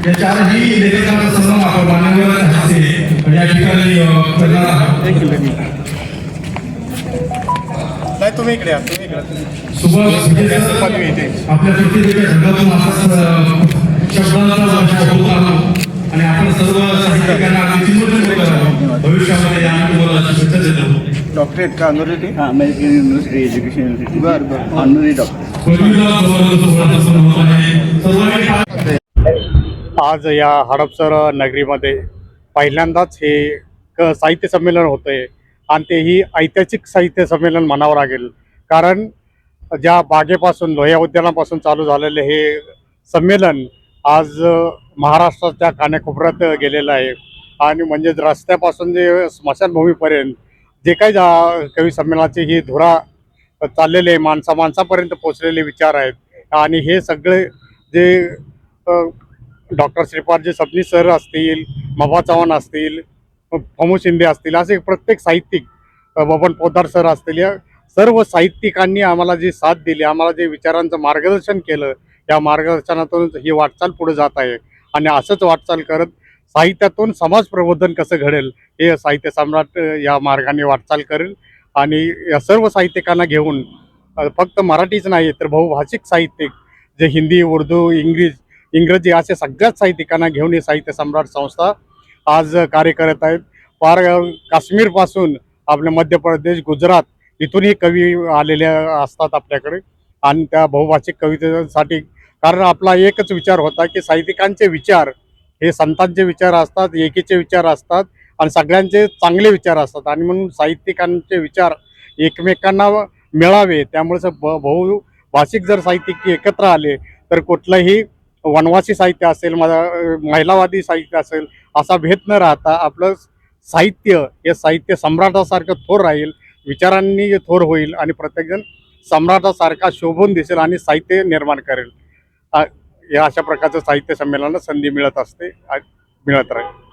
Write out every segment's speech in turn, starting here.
या चारही लेखकांचा सन्मान आपण मान्यवर हस्ते या ठिकाणी करणार आहोत. नाही तुम्ही इकडे या, तुम्ही इकडे. आपल्या प्रत्येकाच्या घरातून असाच शब्दांचा वर्षाव होत आहोत आणि आपण सर्व साहित्यिकांना चिंतन करावं. भविष्यामध्ये या मुलाला शुभेच्छा देतो. डॉक्टरेट का ऑनरेटी? हाँ, अमेरिकन यूनिवर्सिटी एजुकेशन यूनिवर्सिटी बरं ऑनरी डॉक्टर. आज या हडपसर नगरीमध्ये पहिल्यांदाच हे साहित्य संमेलन होतंय आणि तेही ऐतिहासिक साहित्य संमेलन म्हणावं लागेल. कारण ज्या बागेपासून लोह्या उद्यानापासून चालू झालेले हे संमेलन आज महाराष्ट्राच्या कानाकोपऱ्यात गेलेलं आहे. आणि म्हणजे रस्त्यापासून जे स्मशानभूमीपर्यंत जे काही कवी संमेलनाची ही धुरा चाललेले माणसापर्यंत पोचलेले विचार आहेत. आणि हे सगळे जे डॉक्टर श्रीपादजी सबनीस सर असतील, मबा चव्हाण असतील, फमू शिंदे असतील, असे प्रत्येक साहित्यिक, बबन पोद्दार सर असतील, या सर्व साहित्यिकांनी आम्हाला जी साथ दिली, आम्हाला जे विचारांचं मार्गदर्शन केलं, या मार्गदर्शनातून ही वाटचाल पुढे जात आहे. आणि असंच वाटचाल करत साहित्यातून समाज प्रबोधन कसं घडेल हे साहित्य सम्राट या मार्गाने वाटचाल करेल. आणि या सर्व साहित्यिकांना घेऊन फक्त मराठीच नाही तर बहुभाषिक साहित्यिक जे हिंदी, उर्दू, इंग्रजी असे सगळ्याच साहित्यिकांना घेऊन ही साहित्य सम्राट संस्था आज कार्य करत आहेत. फार काश्मीरपासून आपल्या मध्य प्रदेश, गुजरात इथूनही कवी आलेले असतात आपल्याकडे. आणि त्या बहुभाषिक कवितेसाठी कारण आपला एकच विचार होता की साहित्यिकांचे विचार हे संतांचे विचार असतात, एकीचे विचार असतात आणि सगळ्यांचे चांगले विचार असतात. आणि म्हणून साहित्यिकांचे विचार एकमेकांना मिळावे, त्यामुळे बहुभाषिक जर साहित्यिक एकत्र आले तर कुठलंही वनवासी साहित्य असेल, महिलावादी साहित्य असेल, असा भेद न राहता आपलं साहित्य हे साहित्य सम्राटासारखं थोर राहील, विचारांनी थोर होईल आणि प्रत्येकजण सम्राटासारखा शोभून दिसेल आणि साहित्य निर्माण करेल. या अशा प्रकारचं साहित्य संमेलनाला संधी मिळत असते, मिळत राहील.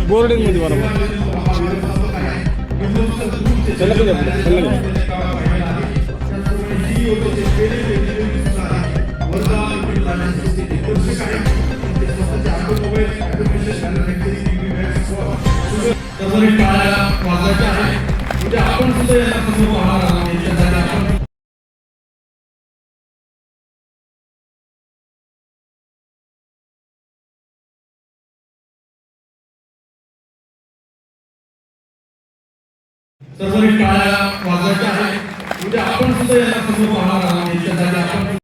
बोर्डिंगमध्ये बरोबर आपण सुद्धा सर्व टाळ्या वाजवायच्या आहेत. म्हणजे आपण सुद्धा यांना समोर पाहणार आहोत.